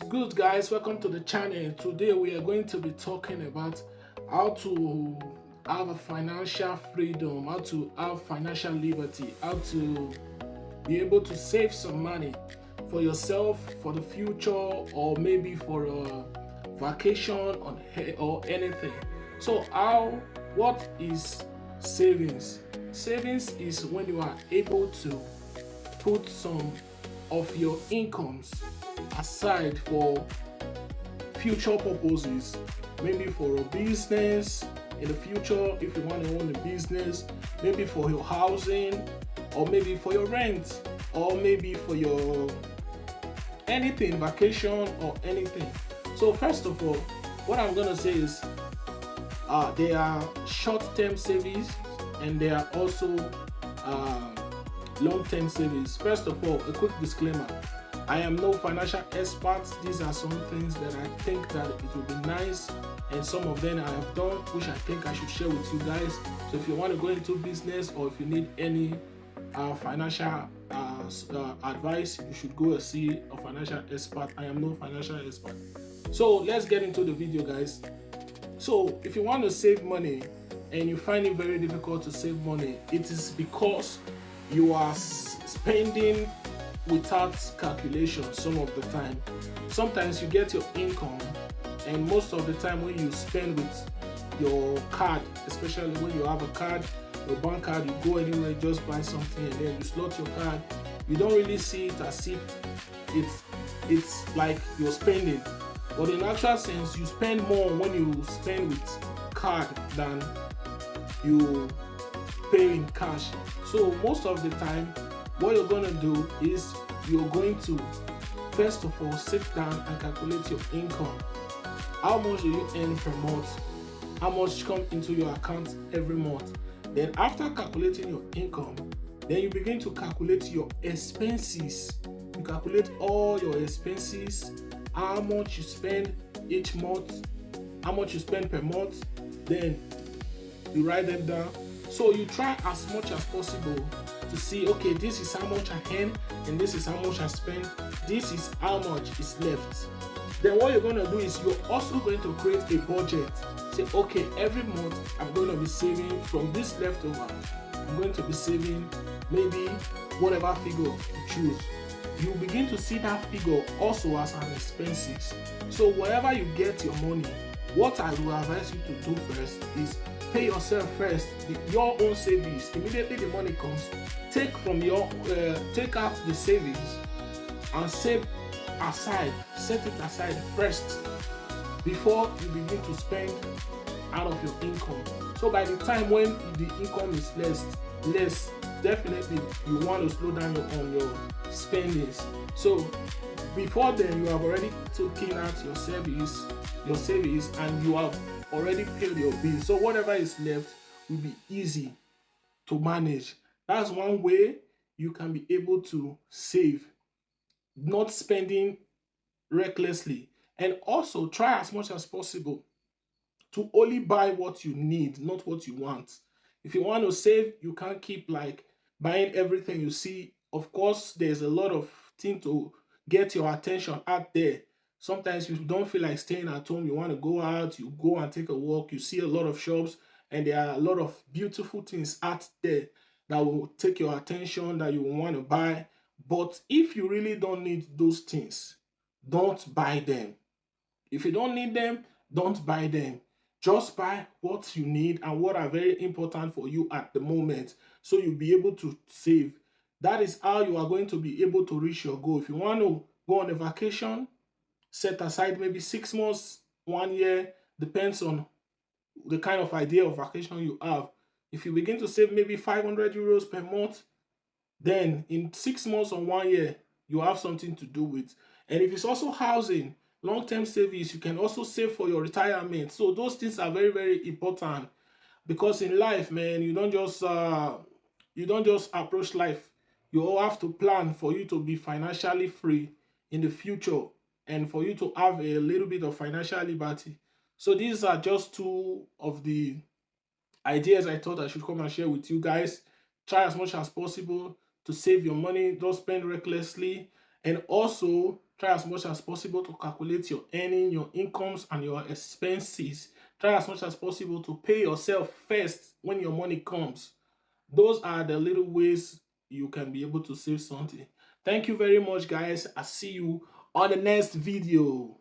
Good guys, welcome to the channel. Today we are going to be talking about how to have a financial freedom, how to have financial liberty, how to be able to save some money for yourself, for the future, or maybe for a vacation or anything. So what is savings? Savings is when you are able to put some of your incomes aside for future purposes, maybe for a business in the future if you want to own a business, maybe for your housing, or maybe for your rent, or maybe for your anything, vacation or anything. So first of all, what I'm gonna say is there are short-term savings and there are also uh, long-term savings. First of all, a quick disclaimer: I am no financial expert. These are some things that I think that it would be nice, and some of them I have done, which I think I should share with you guys. So if you want to go into business or if you need any financial advice, you should go and see a financial expert. I am no financial expert. So let's get into the video, guys. So if you want to save money and you find it very difficult to save money, it is because you are spending without calculation some of the time. Sometimes you get your income, and most of the time when you spend with your card, especially when you have a card, your bank card, you go anywhere, just buy something and then you slot your card, you don't really see it as if it's like you're spending. But in actual sense, you spend more when you spend with card than you pay in cash. So most of the time, what you're going to do is you're going to first of all sit down and calculate your income. How much do you earn per month? How much comes into your account every month? Then after calculating your income, then you begin to calculate your expenses. You calculate all your expenses, how much you spend each month, how much you spend per month, then you write them down. So you try as much as possible to see, okay, this is how much I earn and this is how much I spend, this is how much is left. Then what you're going to do is you're also going to create a budget. Say, okay, every month I'm going to be saving from this leftover. I'm going to be saving maybe whatever figure you choose. You begin to see that figure also as an expenses. So wherever you get your money, what I will advise you to do first is pay yourself first, your own savings. Immediately the money comes, take out the savings and save aside, set it aside first before you begin to spend out of your income. So by the time when the income is less, definitely you want to slow down on your spendings. So before then, you have already taken out your savings, and you have already paid your bills. So whatever is left will be easy to manage. That's one way you can be able to save, not spending recklessly. And also try as much as possible to only buy what you need, not what you want. If you want to save, you can't keep like buying everything you see. Of course, there's a lot of things to get your attention out there. Sometimes you don't feel like staying at home, you want to go out, you go and take a walk, you see a lot of shops, and there are a lot of beautiful things out there that will take your attention, that you want to buy. But if you really don't need those things, don't buy them. If you don't need them, don't buy them. Just buy what you need and what are very important for you at the moment, so you'll be able to save. That is how you are going to be able to reach your goal. If you want to go on a vacation, set aside maybe 6 months, 1 year, depends on the kind of idea of vacation you have. If you begin to save maybe 500 euros per month, then in 6 months or 1 year, you have something to do with. And if it's also housing, long-term savings, you can also save for your retirement. So those things are very, very important, because in life, man, you don't just approach life. You all have to plan for you to be financially free in the future and for you to have a little bit of financial liberty. So these are just two of the ideas I thought I should come and share with you guys. Try as much as possible to save your money, don't spend recklessly, and also Try as much as possible to calculate your earning, your incomes, and your expenses. Try as much as possible to pay yourself first when your money comes. Those are the little ways you can be able to save something. Thank you very much, guys. I'll see you on the next video.